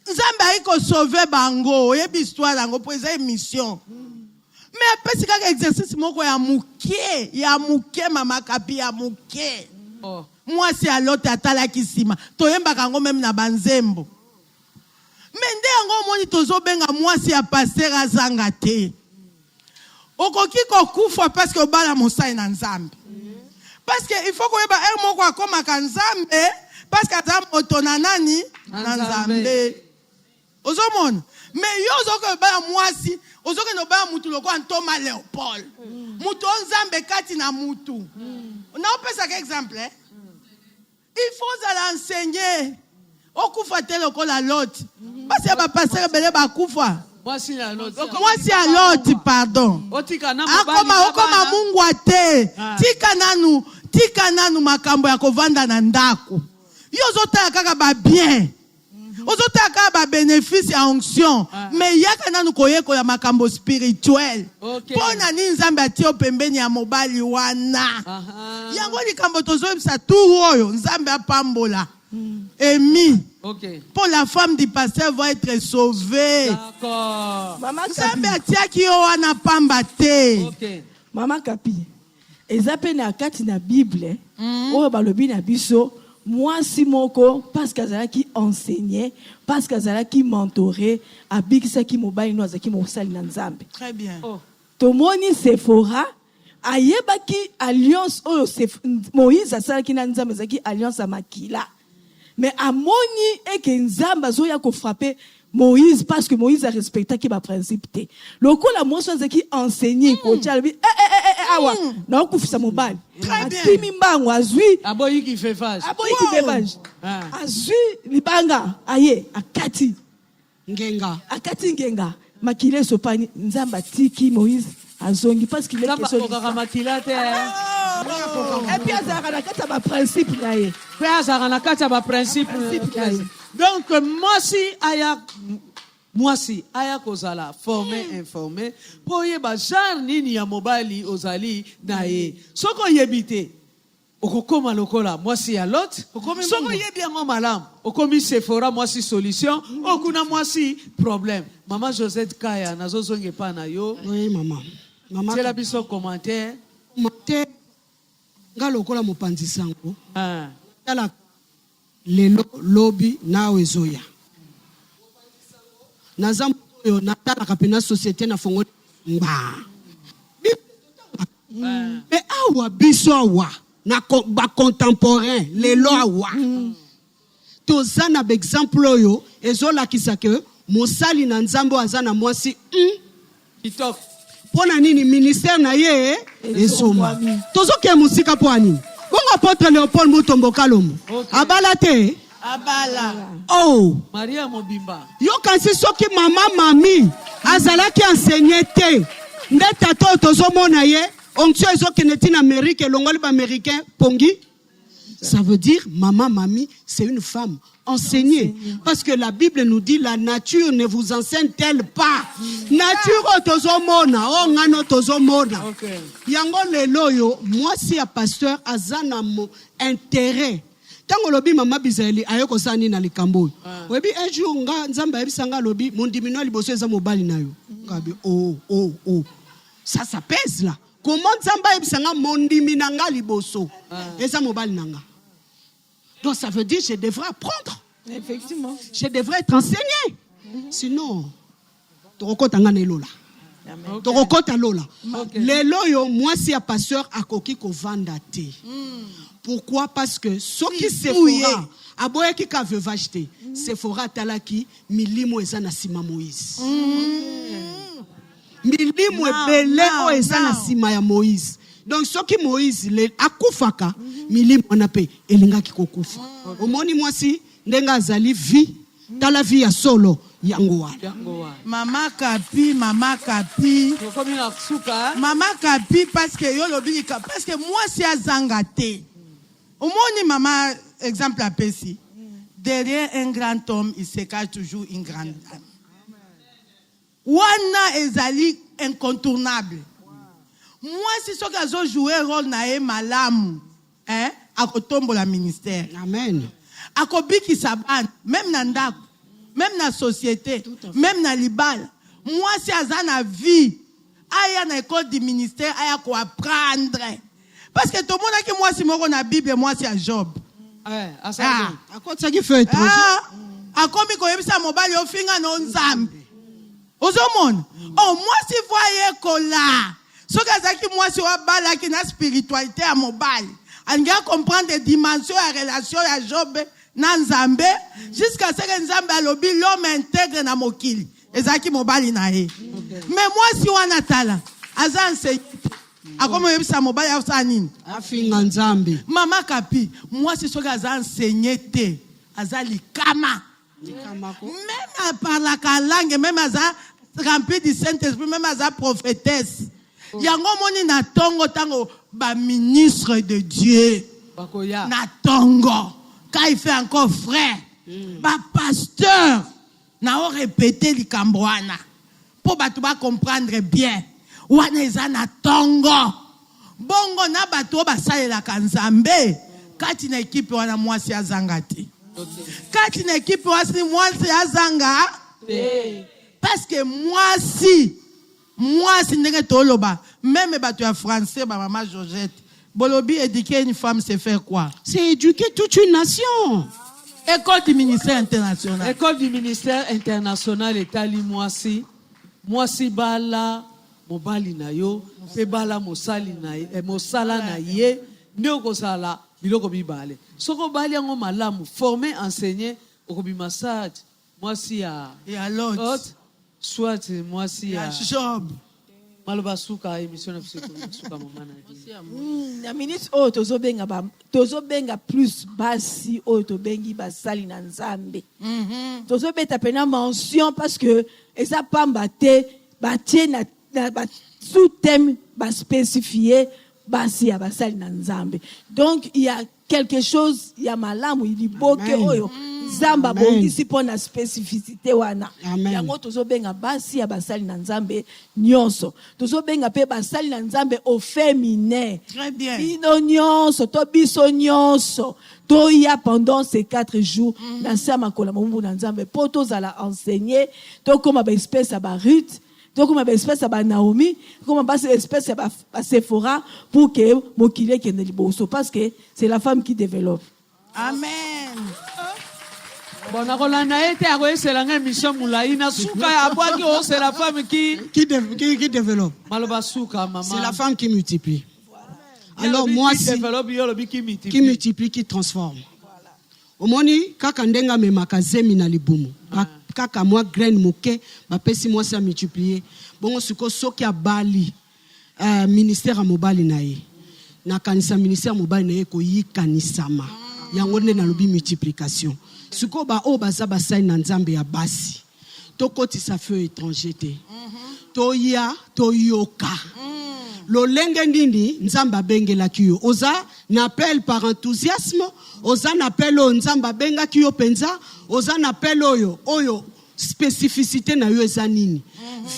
Nzambe ayiko sauver bango yebi histoire yango po eza mission mais apesi kaka exercice moko ya muke mama Kapi ya muke mwasi ya Loti atalaki nsima toyembaka yango meme na banzembo mais nde yango omoni tozobenga mwasi ya pasteur azanga te okoki kokufa parce que obala mosali na Nzambe parce que il faut koyeba moko akomaka Nzambe parce que aza moto na nani na Nzambe ozomona mais yo ozoke baya mwasi ozoke no baya mutu loko Antoma Léopold mutu onzambe kati na mutu na opesa ka exemple il faut l'enseigner okufa te lokola Lot basi ba passer bele ba kufa mwasi à Lot pardon okoma Mungu ate tika nanu makambo ya kovanda na ndako yo ozotala kaka ba bien ozotala kaka ba bénéfice ya onction mais yaka nanu koyeko ya makambo spirituel pona nini nzambe atio pembeni ya mobali wana yango likambo tozoyebisa turu oyo nzambe apambola Emi. Pour la femme du pasteur va être sauvée. D'accord. Nzambe atiaki yo wana pamba te. Mama Kapi. Ezape na kati na Bible. Oyo balobi na biso. Mwasi moko parce qu'azalaki enseigné, parce qu'azalaki mentoré, abikisaki mobali no azaki mosali na Nzambe. Très bien. Tomoni Sephora ayebaki alliance oyo Moïse asalaki na Nzambe azaki alliance a makila. Mais amoni eke Nzambe azoya ko frapper Moïse parce que Moïse a respecté qui ba principe te. Loko la mwasi azaki enseigné ko tchalbi awa na okufisa mobali. Très bien. Atimi mbango azwi aboyi ki fait fâche. Aboyi ki fait fâche. Azwi libanga aye akati ngenga. Akati ngenga. Makile sopani Nzamba tiki Moïse azongi parce qu'il est question de makila te. Et puis azara na kata ba principe na ye. Puis azara na kata ba principe. Donc mwasi aya kozala formé informé po yeba genre nini ya mobali ozali na ye. Soko yebite okokoma lokola mwasi ya Lot. Soko yebi yango malamu okomi Sephora mwasi solution okuna mwasi problème. Maman Josette Kaya nazozonge pa na yo. Oui maman. Maman c'est la biso commentaire. Commentaire nga lokola mopanzi sango. Tala lelo lobby nawe zoya. Nazam yo natala kapena société na fongo mba. Mais awa biso awa na ba contemporain lelo awa. Tozana ba exemple yo ezola kisake mosali na Nzambe azana mwasi kitoko. Pona nini ministère na ye esoma. Tozoke musika po nini? Bongo apôtre Léopold Mutombo Kalomo. Abala te. Abala. Oh. Maria Mobimba. Yo kansi soki mama mami azalaki enseigné te. Nde tato tozomona ye onction ezokende na Amérique elongoli ba américain pongi. Ça veut dire maman mami c'est une femme enseignée parce que la Bible nous dit la nature ne vous enseigne-t-elle pas. Nature tozomona o ngano tozomona. Yango lelo yo moi si a pasteur azana mo intérêt. Tango lobi mama Bizali ayoko sani na likambo. Webi un jour nga Nzamba yebisanga lobi mondimino liboso eza mobali nayo. Ngabi oh. Ça pèse là. Comment Nzamba yebisanga mondimina nga liboso eza mobali nanga. Donc ça veut dire que je devrais apprendre. Effectivement. Je devrais être enseigné. Sinon, torokota nga nelola. Torokota lola. Lelo yo moi si a pasteur akoki ko vanda te. Pourquoi? Parce que ce qui Sephora aboye ki ka veut acheter. Sephora talaki milimo eza na sima Moïse. Milimo ebele o eza na sima ya Moïse. Donc ce qui Moïse le akufaka milimo na pe elingaki kokufa. Omoni mwasi ndenga azali vie tala vie ya solo yango wana. Mama Kapi parce que yo lobika parce que moi si azanga te. Omoni mama exemple à Pessi. Derrière un grand homme il se cache toujours une grande dame. Wana ezali incontournable. Moi si ce qu'azo jouer rôle na e malamu akotombo la ministère. Amen. Akobiki saban même na ndako, même na société, même na libala. Moi si azana vie, aya na école du ministère aya ko apprendre. Parce que tout le monde qui moi si moko na Bible moi si a Job. Akotsa ki fait. Akomi ko yebisa mobali ofinga no Nzambe. Ozomona. Oh moi si voyez kola. Ce que moi si wa bala ki na spiritualité à mobile. On doit comprendre des dimensions à relation à Job na nzambe jusqu'à ce que nzambe alobi l'homme intègre na mokili ezaki mobali na ye. Mais moi si wana tala aza enseigné akomo yebisa mobali ya nini afinga nzambe mama kapi moi si soki aza enseigné te aza likama même par la langue même aza rempli du Saint-Esprit même aza prophétesse yango moni na tongo tango ba ministre de Dieu na tongo quand il fait encore frère ba pasteur na o répéter likambo wana pour bato ba comprendre bien wana eza na tongo bongo na bato basalelaka nzambe kati na ekipe wana mwasi azanga te kati na ekipe mwasi azanga parce que mwasi ndenge toloba même bato ya français ba mama Georgette bolobi éduquer une femme c'est faire quoi? C'est éduquer toute une nation. École du ministère international. École du ministère international etali mwasi bala mobali na yo pe bala mosali na ye mosala na ye nde okozala biloko mibale soko bali yango malamu former enseigner okobima sat mwasi ya lot soit mwasi ya job maloba suka émission na suka mama na ministre o tozobenga plus basi o tobengi basali na nzambe tozobeta pena mention parce que eza pamba te batie na sous-thème spécifié basi ya basali na nzambe. Donc il y a quelque chose ya malamu il boke oyo nzamba bongisi pona spécificité wana yango tozobenga basi ya basali na nzambe nyonso tozobenga pe basali na nzambe au féminin. Très bien. Bino nyonso to biso nyonso to ya pendant ces 4 jours na sama kola mombu na nzambe po tozala enseigner to koma ba espèce ba Ruth donc on a une espèce à Naomi, comme on a une espèce à Sephora pour que Mokile qui est liboso parce que c'est la femme qui développe. Amen. Bon, c'est la mission moulaïna souka abwaki o c'est la femme qui développe. Maloba souka maman. C'est la femme qui multiplie. Alors moi qui développe qui multiplie qui transforme. Omoni kaka ndenga me makazemi na libumu. Kaka moi graine moke ba pesi moi ça multiplier bongo suko soki a bali ministère mobali nae na kanisa ministère mobali nae ko yikanisama yango nde na lobi multiplication suko ba o baza basai na nzambe ya basi to koti sa feu étranger te to ya to yoka lolenge ndindi nzamba bengela kiyo oza n'appel par enthousiasme oza n'appel o nzamba benga kiyo penza oza n'appel oyo spécificité na yo ezanini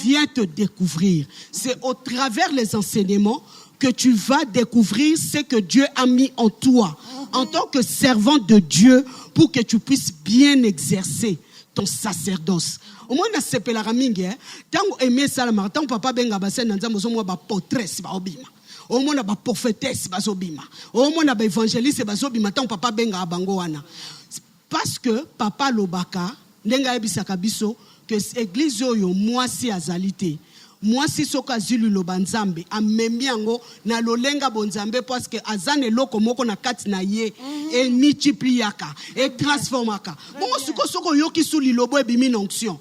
viens te découvrir. C'est au travers les enseignements que tu vas découvrir ce que Dieu a mis en toi en tant que servant de Dieu pour que tu puisses bien exercer ton sacerdoce. Au moins na sepela ramingi tango aimer salama tango papa benga basen na nzambo zo mo ba portrait ba obima au moins ba prophétesse ba zobima au moins ba évangéliste ba zobima tango papa benga bango wana parce que papa lobaka ndenga ebisaka biso que église oyo mwasi azalite mwasi soka zulu lobanzambe amemi yango na lolenga bonzambe parce que azane loko moko na kati na ye et multipliaka et transformaka bongo soko yoki suli lobo ebimi na onction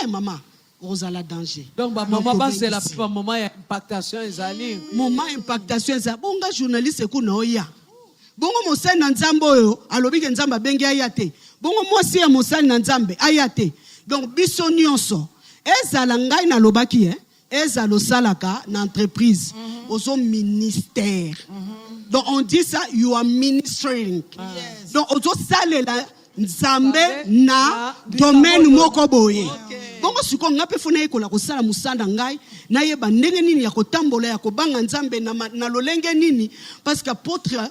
maman ozala danger donc maman c'est la moment ya impactation ezali moment impactation ezali bonga journaliste ku na oya bongo mosali na nzambe oyo alobi ke nzambe bengi ayate bongo mwasi ya mosali na nzambe ayate donc biso nyonso ezala ngai na lobaki ezala osalaka na entreprise ozo ministère donc on dit ça you are ministering donc ozo salela nzambe na domaine moko boye bongo siko ngape funa ekola kosala musanda ngai na yeba ndenge nini ya kotambola ya kobanga nzambe na lolenge nini parce que apôtre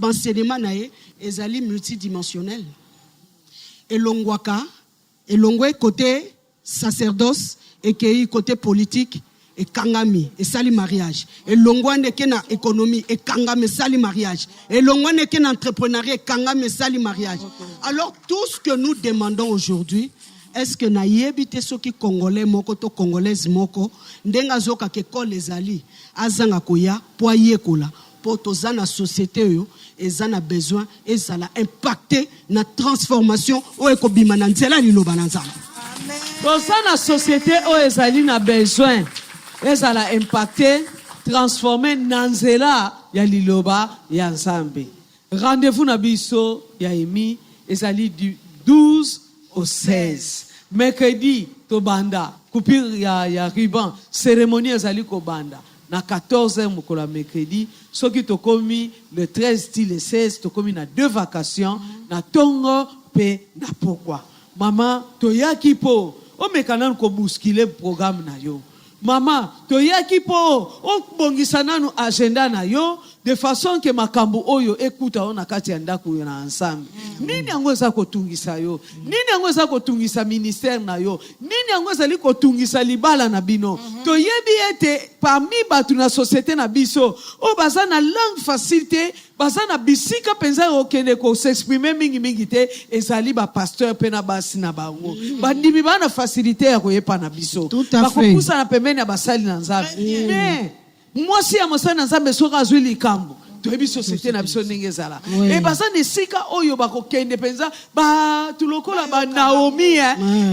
enseignement nae ezali multidimensionnel elongwaka elongwe côté sacerdoce et que côté politique et kangami et sali mariage et longwane ke na économie et kangami sali mariage et longwane ke na entrepreneuriat et kangami sali mariage. Alors tout ce que nous demandons aujourd'hui, est-ce que na yebite soki congolais moko to congolaise moko ndenga zoka ke kol ezali azanga koya po yekola pour toza na société yo eza na besoin ezala impacté na transformation oyo ekobima na nzela liloba na Nzambe. toza na société oyo ezali na besoin ezala impacté transformé na nzela ya liloba ya Nzambe. Rendez-vous na biso ya emi ezali du 12 au 16. Mercredi tobanda coupure ya ruban cérémonie ezali kobanda na 14h mokola mercredi soki tokomi le 13 ti le 16 tokomi na 2 vacations na tongo pe na pokwa. Mama toyaki po omekana ko bousculer programme na yo. Mama toyaki po obongisa nanu agenda na yo de façon que makambo oyo ekuta ona kati ya ndako yo na ensemble. Nini yango eza kotungisa yo? Nini yango eza kotungisa ministère na yo? Nini yango ezali kotungisa libala na bino? Toyebi ete parmi batu na société na biso o baza na langue facilité baza na bisika penza okende ko s'exprimer mingi te ezali ba pasteur pe na basi na bango. Bandimi bana facilité ya koyepa na biso. Bakokusa na pembeni ya basali na Nzambe. Mais mwasi ya mosali na Nzambe soka azwi likambo toyebi société na biso ndenge ezala e baza na esika oyo bakokende penza batu lokola ba Naomi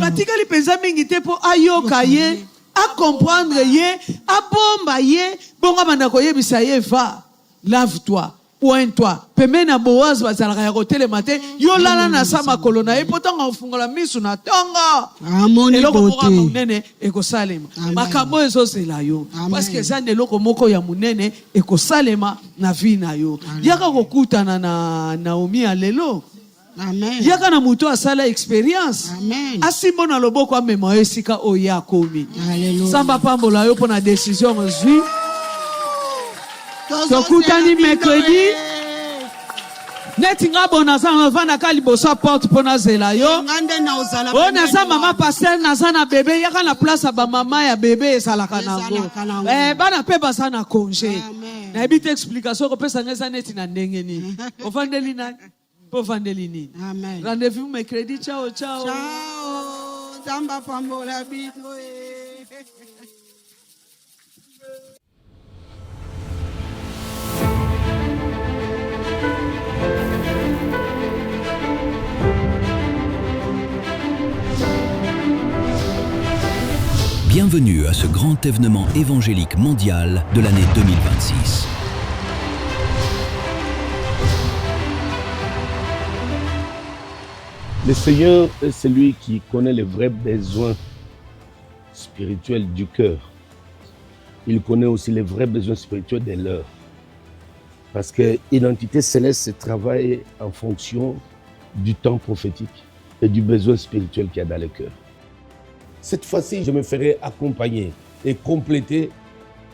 batikali penza mingi te mpo ayoka ye acomprendre ye abomba ye bongo banda koyebisa ye va lave-toi pointe-toi pembeni na Boaz bazalaka ya kotelema te yo lala na sa makolo na ye mpo ntango ofungola misu na ntongo eloko moko ya monene ekosalema makambo ezozela yo parceke eza na eloko moko ya monene ekosalema na vi na yo yaka kokutana na Naomi ya lelo yaka na moto asala expérience asimbo na loboko amema yo esika oyo akomi Samba pambola yo mpo na décision ozwi tokutani mercredi neti nga bonaza navanda ka liboso porte mpo nazela yo oyo naza mama pastel naza na bebe yaka na place ya bamama ya bebe ezalaka nango bana mpe baza na congé nayebi te explication kopesanga eza neti na ndenge nini ovandeli nani mpo ovandeli nini rendez-vous mercredi ciao Samba pambola bino Bienvenue à ce grand événement évangélique mondial de l'année 2026. Le Seigneur est celui qui connaît les vrais besoins spirituels du cœur. Il connaît aussi les vrais besoins spirituels des leurs. Parce que l'identité céleste se travaille en fonction du temps prophétique et du besoin spirituel qu'il y a dans le cœur. Cette fois-ci, je me ferai accompagner et compléter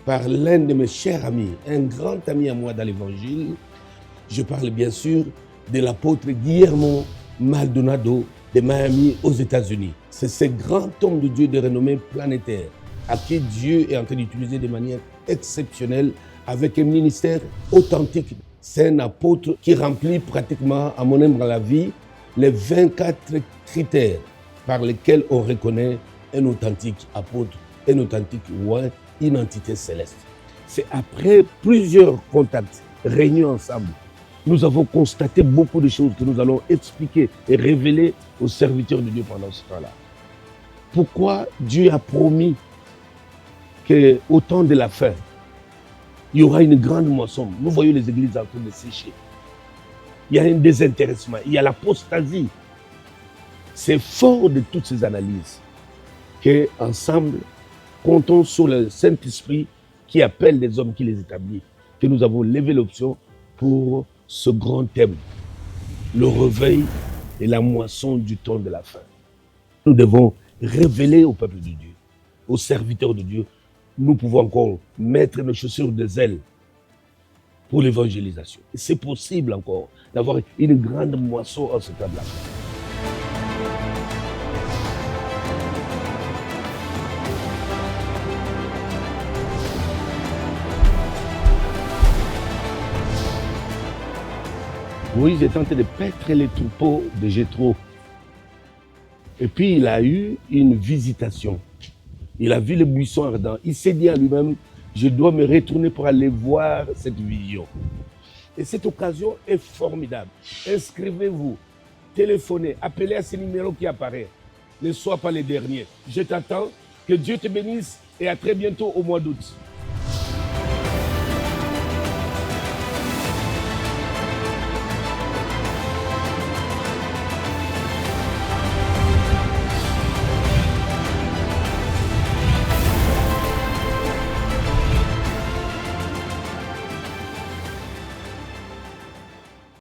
par l'un de mes chers amis, un grand ami à moi dans l'évangile. Je parle bien sûr de l'apôtre Guillermo Maldonado de Miami aux États-Unis. C'est ce grand homme de Dieu de renommée planétaire à qui Dieu est en train d'utiliser de manière exceptionnelle avec un ministère authentique. C'est un apôtre qui remplit pratiquement, à mon humble avis, les 24 critères par lesquels on reconnaît un authentique apôtre, un authentique roi, une entité céleste. C'est après plusieurs contacts réunis ensemble, nous avons constaté beaucoup de choses que nous allons expliquer et révéler aux serviteurs de Dieu pendant ce temps-là. Pourquoi Dieu a promis qu'au temps de la fin, il y aura une grande moisson. Nous voyons les églises en train de sécher. Il y a un désintéressement, il y a l'apostasie. C'est fort de toutes ces analyses qu'ensemble, comptons sur le Saint-Esprit qui appelle les hommes, qui les établit, que nous avons levé l'option pour ce grand thème, le réveil et la moisson du temps de la fin. Nous devons révéler au peuple de Dieu, aux serviteurs de Dieu, nous pouvons encore mettre nos chaussures de zèle pour l'évangélisation. C'est possible encore d'avoir une grande moisson en ce temps-là. Moïse est tenté de paître les troupeaux de Jéthro. Et puis il a eu une visitation. Il a vu les buissons ardents. Il s'est dit à lui-même, Je dois me retourner pour aller voir cette vision. Et cette occasion est formidable. Inscrivez-vous, téléphonez, appelez à ce numéro qui apparaît. Ne sois pas les derniers. Je t'attends. Que Dieu te bénisse et à très bientôt au mois d'août.